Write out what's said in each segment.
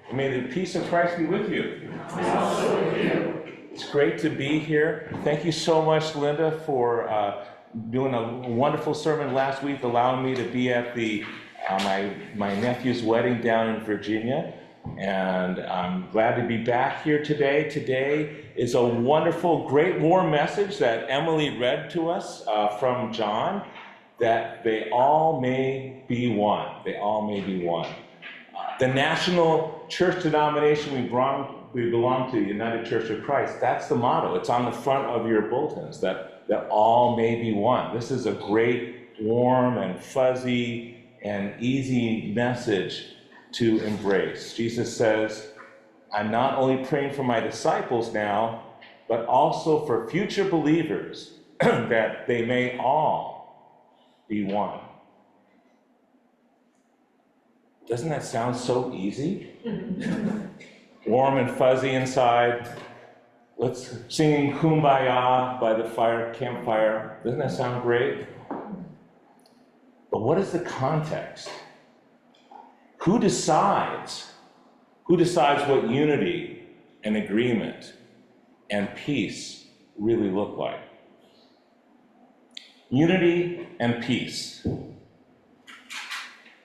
And may the peace of Christ be with you. It's great to be here. Thank you so much, Linda, for doing a wonderful sermon last week, allowing me to be at my nephew's wedding down in Virginia. And I'm glad to be back here today. Today is a wonderful, great warm message that Emily read to us from John, that they all may be one. They all may be one. The national church denomination we belong to, United Church of Christ, that's the motto. It's on the front of your bulletins, that all may be one. This is a great, warm and fuzzy and easy message to embrace. Jesus says, I'm not only praying for my disciples now, but also for future believers, that they may all be one. Doesn't that sound so easy? Warm and fuzzy inside. Let's singing Kumbaya by the campfire. Doesn't that sound great? But what is the context? Who decides what unity and agreement and peace really look like? Unity and peace.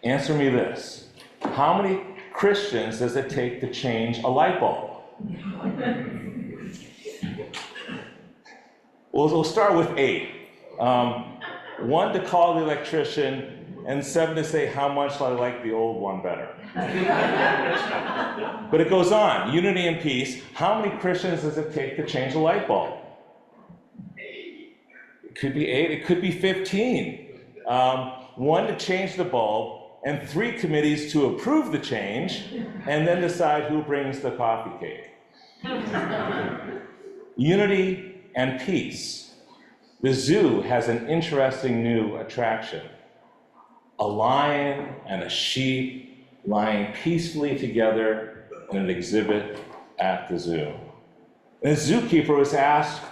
Answer me this. How many Christians does it take to change a light bulb? Well, we'll start with 8. 1 to call the electrician, and 7 to say how much I like the old one better. But it goes on. Unity and peace. How many Christians does it take to change a light bulb? It could be 8. It could be 15. 1 to change the bulb, and 3 committees to approve the change, and then decide who brings the coffee cake. Unity and peace. The zoo has an interesting new attraction. A lion and a sheep lying peacefully together in an exhibit at the zoo. And the zookeeper was asked,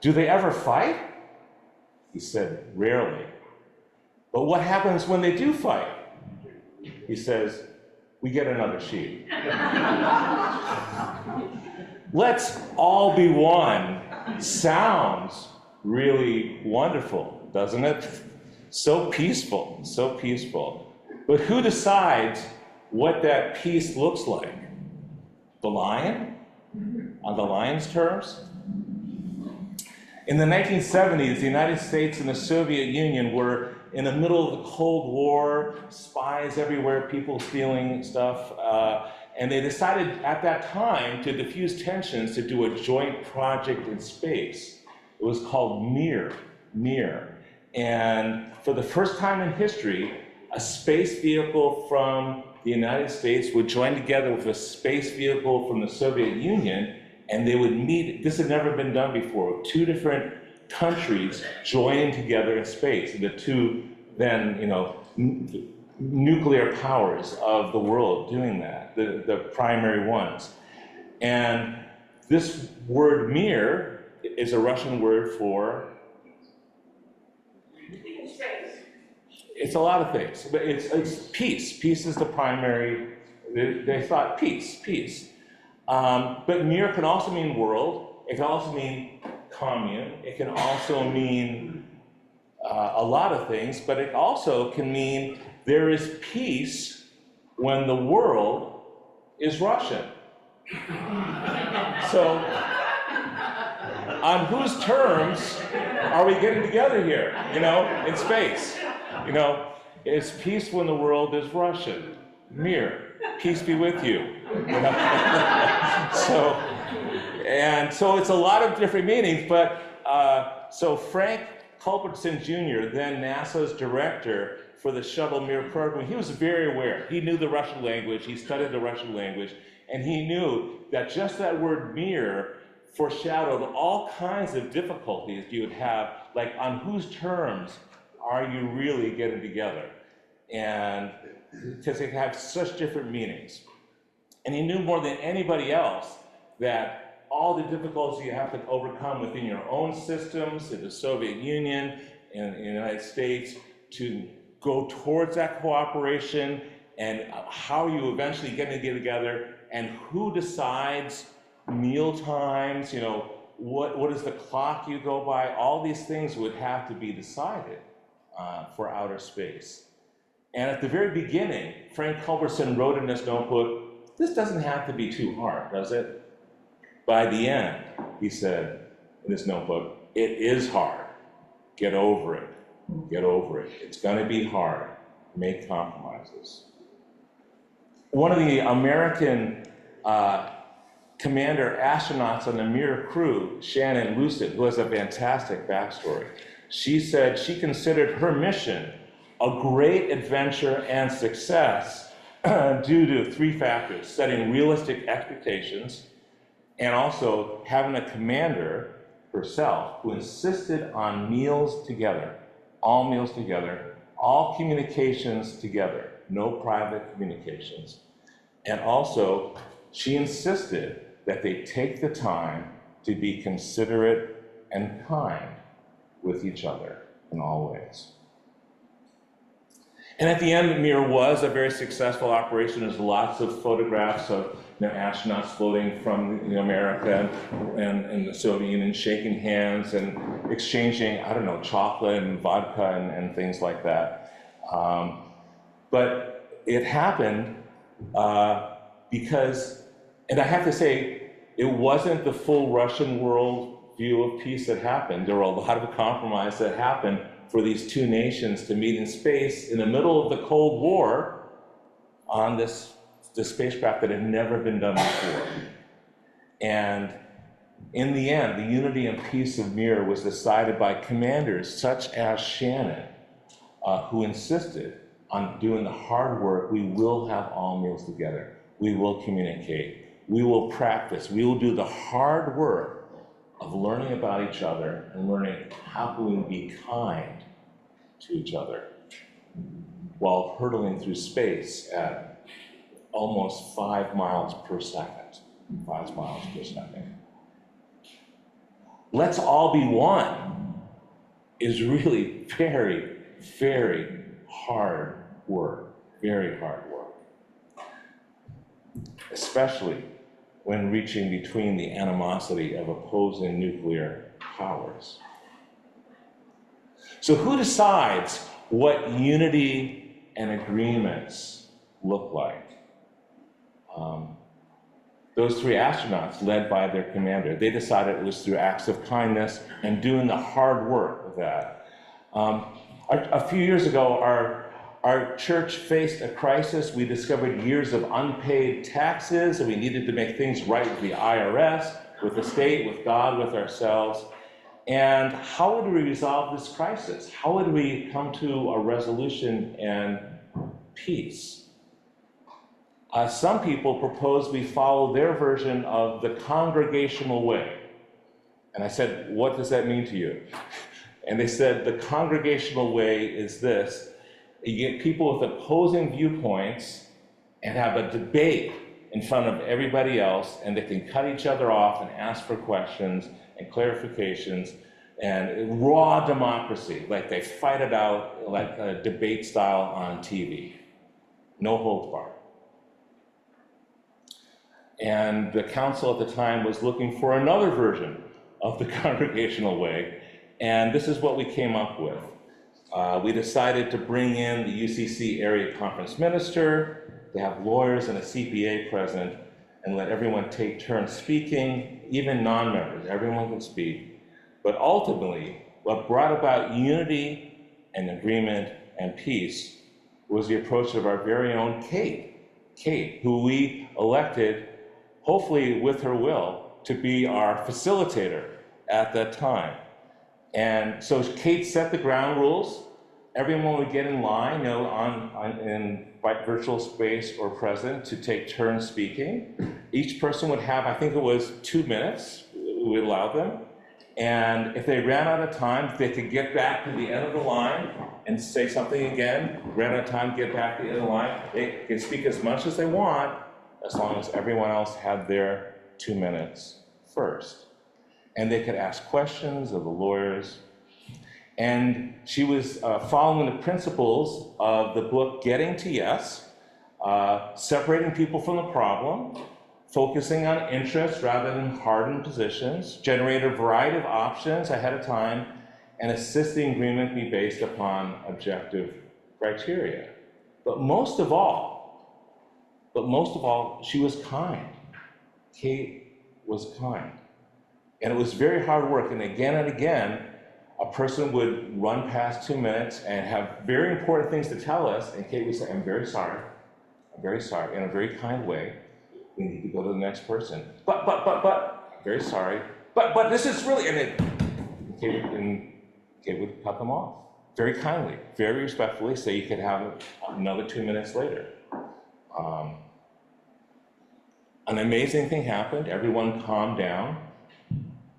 do they ever fight? He said, rarely. But what happens when they do fight? He says, we get another sheep. Let's all be one. Sounds really wonderful, doesn't it? So peaceful, so peaceful. But who decides what that peace looks like? The lion? On the lion's terms? In the 1970s, the United States and the Soviet Union were in the middle of the Cold War, spies everywhere, people stealing stuff, and they decided at that time to diffuse tensions to do a joint project in space. It was called Mir. And for the first time in history, a space vehicle from the United States would join together with a space vehicle from the Soviet Union, and they would meet. This had never been done before. 2 different countries joining together in space, the 2 then, nuclear powers of the world doing that, the primary ones. And this word mir is a Russian word for, it's a lot of things, but it's peace. Peace is the primary, they thought peace. But mir can also mean world, it can also mean commune, it can also mean a lot of things, but it also can mean there is peace when the world is Russian. So, on whose terms are we getting together here, in space? It's peace when the world is Russian. Mir, peace be with you. So it's a lot of different meanings, but so Frank Culbertson Jr., then NASA's director for the Shuttle Mir program, he was very aware. He knew the Russian language, he studied the Russian language, and he knew that just that word mir foreshadowed all kinds of difficulties you would have, like on whose terms are you really getting together? And because they have such different meanings. And he knew more than anybody else that all the difficulties you have to overcome within your own systems, in the Soviet Union, in the United States, to go towards that cooperation, and how you eventually get together, and who decides meal times, what is the clock you go by, all these things would have to be decided for outer space. And at the very beginning, Frank Culberson wrote in his notebook, this doesn't have to be too hard, does it? By the end, he said in his notebook, it is hard. Get over it. Get over it. It's going to be hard. Make compromises. One of the American commander astronauts on the Mir crew, Shannon Lucid, who has a fantastic backstory, she said she considered her mission a great adventure and success due to three factors: setting realistic expectations, and also having a commander herself who insisted on meals together, all communications together, no private communications. And also, she insisted that they take the time to be considerate and kind with each other in all ways. And at the end, Mir was a very successful operation. There's lots of photographs of astronauts floating from America and the Soviet Union, shaking hands and exchanging, chocolate and vodka and things like that. But it happened because, and I have to say, it wasn't the full Russian world view of peace that happened. There were a lot of compromise that happened for these two nations to meet in space in the middle of the Cold War on this spacecraft that had never been done before. And in the end, the unity and peace of Mir was decided by commanders such as Shannon, who insisted on doing the hard work. We will have all meals together. We will communicate. We will practice. We will do the hard work of learning about each other and learning how can we be kind to each other while hurtling through space at almost 5 miles per second. 5 miles per second. Let's all be one is really very, very hard work. Very hard work. Especially when reaching between the animosity of opposing nuclear powers. So who decides what unity and agreements look like? Those three astronauts, led by their commander, they decided it was through acts of kindness and doing the hard work of that. A few years ago, our church faced a crisis. We discovered years of unpaid taxes, and we needed to make things right with the IRS, with the state, with God, with ourselves. And how would we resolve this crisis? How would we come to a resolution and peace? Some people proposed we follow their version of the Congregational way. And I said, what does that mean to you? And they said, the Congregational way is this: you get people with opposing viewpoints and have a debate in front of everybody else, and they can cut each other off and ask for questions and clarifications, and raw democracy, like they fight it out like a debate style on TV. No holds barred. And the council at the time was looking for another version of the Congregational way, and this is what we came up with. We decided to bring in the UCC area conference minister, to have lawyers and a CPA present, and let everyone take turns speaking, even non-members, everyone can speak. But ultimately, what brought about unity and agreement and peace was the approach of our very own Kate, who we elected, hopefully with her will, to be our facilitator at that time. And so Kate set the ground rules. Everyone would get in line, in virtual space or present, to take turns speaking. Each person would have, I think it was 2 minutes, we would allow them. And if they ran out of time, they could get back to the end of the line and say something again. Ran out of time, get back to the end of the line. They can speak as much as they want, as long as everyone else had their 2 minutes first. And they could ask questions of the lawyers. And she was following the principles of the book Getting to Yes, separating people from the problem, focusing on interests rather than hardened positions, generate a variety of options ahead of time, and assist the agreement be based upon objective criteria. But most of all, she was kind. Kate was kind. And it was very hard work. And again, a person would run past 2 minutes and have very important things to tell us. And Kate would say, I'm very sorry, in a very kind way. We need to go to the next person. But, very sorry. But this is really, and Kate would cut them off. Very kindly, very respectfully, so you could have another 2 minutes later. An amazing thing happened. Everyone calmed down.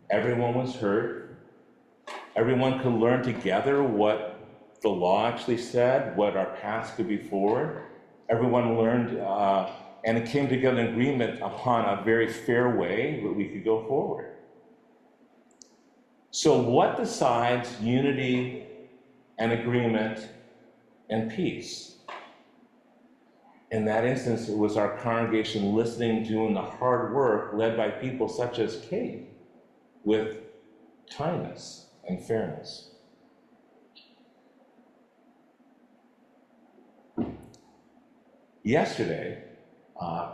Everyone was heard. Everyone could learn together what the law actually said, what our paths could be forward. Everyone learned, and it came together in agreement upon a very fair way that we could go forward. So what decides unity and agreement and peace? In that instance, it was our congregation listening, doing the hard work, led by people such as Kate, with kindness and fairness. Yesterday,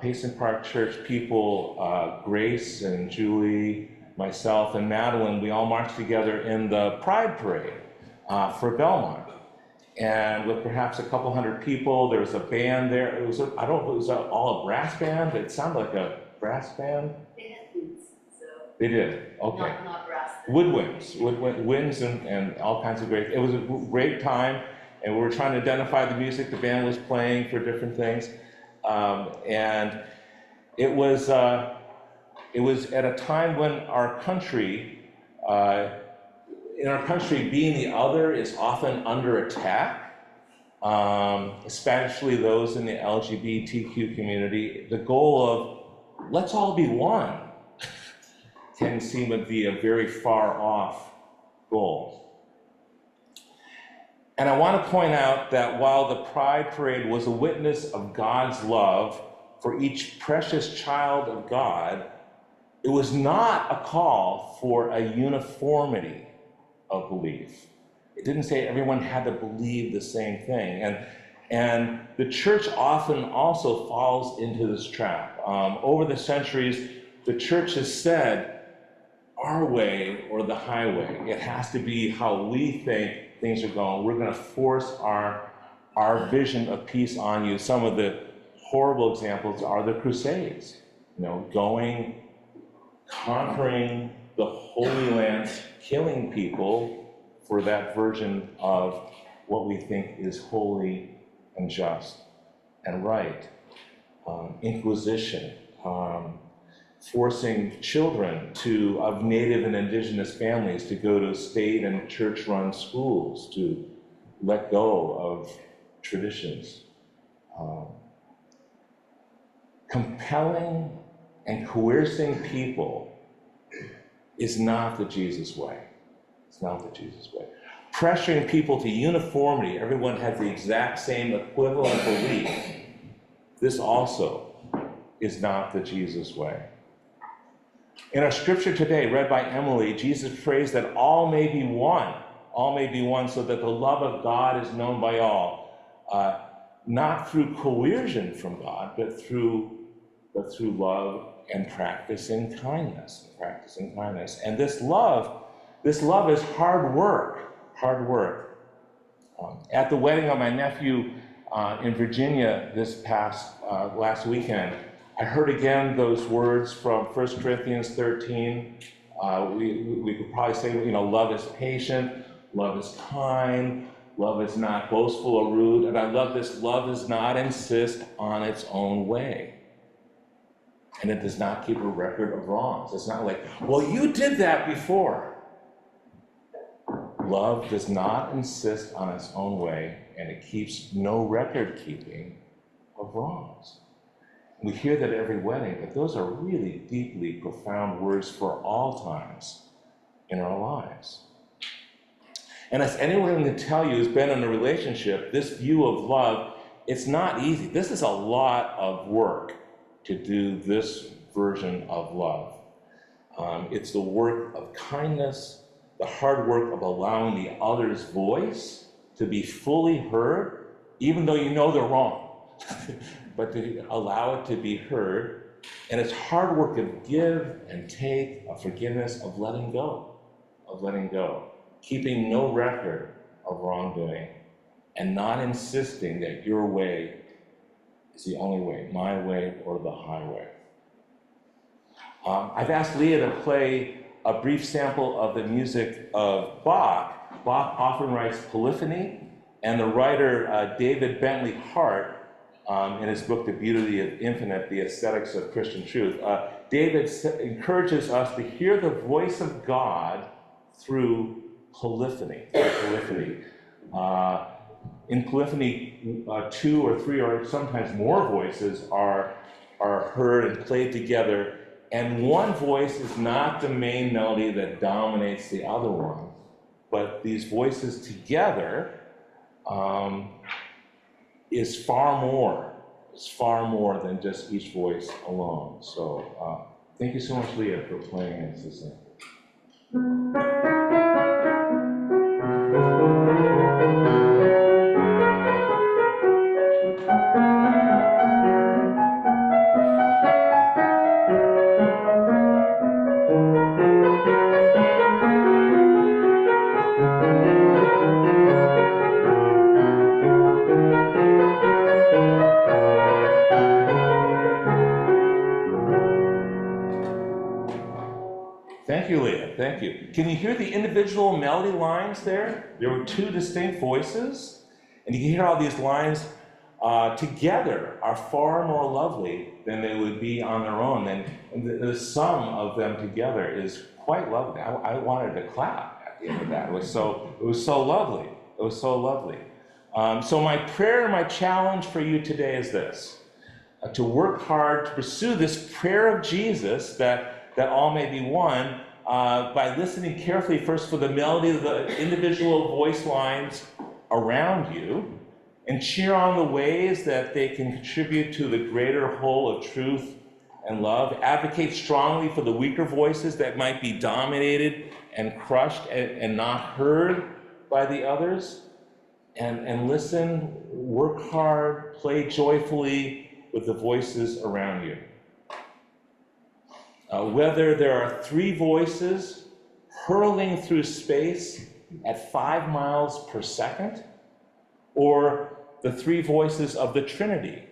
Payson Park Church people, Grace and Julie, myself and Madeline, we all marched together in the Pride Parade for Belmont. And with perhaps a couple hundred people, there was a band there. It was, I don't know if it was all a brass band, but it sounded like a brass band. They had flutes, so. They did, okay. Not brass. Woodwinds and all kinds of great, it was a great time. And we were trying to identify the music the band was playing for different things. And it was at a time when our country, being the other is often under attack, especially those in the LGBTQ community. The goal of let's all be one can seem to be a very far off goal. And I want to point out that while the Pride Parade was a witness of God's love for each precious child of God, it was not a call for a uniformity of belief. It didn't say everyone had to believe the same thing. And the church often also falls into this trap. Over the centuries, the church has said, our way or the highway. It has to be how we think things are going. We're going to force our vision of peace on you. Some of the horrible examples are the Crusades. Going, conquering the Holy Land, killing people for that version of what we think is holy and just and right. Inquisition, forcing children of Native and Indigenous families to go to state and church-run schools, to let go of traditions. Compelling and coercing people is not the Jesus way. It's not the Jesus way. Pressuring people to uniformity, everyone has the exact same equivalent belief. This also is not the Jesus way. In our scripture today, read by Emily, Jesus prays that all may be one so that the love of God is known by all, not through coercion from God, but through love and practicing kindness. And this love is hard work. At the wedding of my nephew in Virginia this last weekend, I heard again those words from 1 Corinthians 13. We could probably say, love is patient, love is kind, love is not boastful or rude. And I love this, love does not insist on its own way. And it does not keep a record of wrongs. It's not like, well, you did that before. Love does not insist on its own way, and it keeps no record keeping of wrongs. We hear that at every wedding, but those are really deeply profound words for all times in our lives. And as anyone can tell you who's been in a relationship, this view of love, it's not easy. This is a lot of work to do this version of love. It's the work of kindness, the hard work of allowing the other's voice to be fully heard, even though you know they're wrong, but to allow it to be heard. And it's hard work of give and take, of forgiveness, of letting go, keeping no record of wrongdoing, and not insisting that your way is the only way, my way or the highway. I've asked Leah to play a brief sample of the music of Bach. Bach often writes polyphony, and the writer David Bentley Hart, in his book, The Beauty of Infinite, The Aesthetics of Christian Truth, David encourages us to hear the voice of God through polyphony. In polyphony, 2 or 3 or sometimes more voices are heard and played together, and one voice is not the main melody that dominates the other one, but these voices together is far more than just each voice alone. So thank you so much, Leah, for playing us this thing. Thank you, Leah. Thank you. Can you hear the individual melody lines there? There were 2 distinct voices, and you can hear how these lines together are far more lovely than they would be on their own. And the sum of them together is quite lovely. I wanted to clap at the end of that. It was so lovely. It was so lovely. So my prayer, my challenge for you today is this: to work hard to pursue this prayer of Jesus that all may be one, by listening carefully first for the melody of the individual voice lines around you, and cheer on the ways that they can contribute to the greater whole of truth and love. Advocate strongly for the weaker voices that might be dominated and crushed and not heard by the others. And listen, work hard, play joyfully with the voices around you. Whether there are 3 voices hurling through space at 5 miles per second, or the 3 voices of the Trinity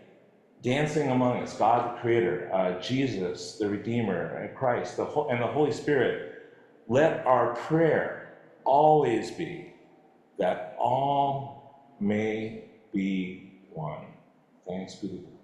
dancing among us, God the Creator, Jesus the Redeemer, and Christ, and the Holy Spirit, let our prayer always be that all may be one. Thanks be to God.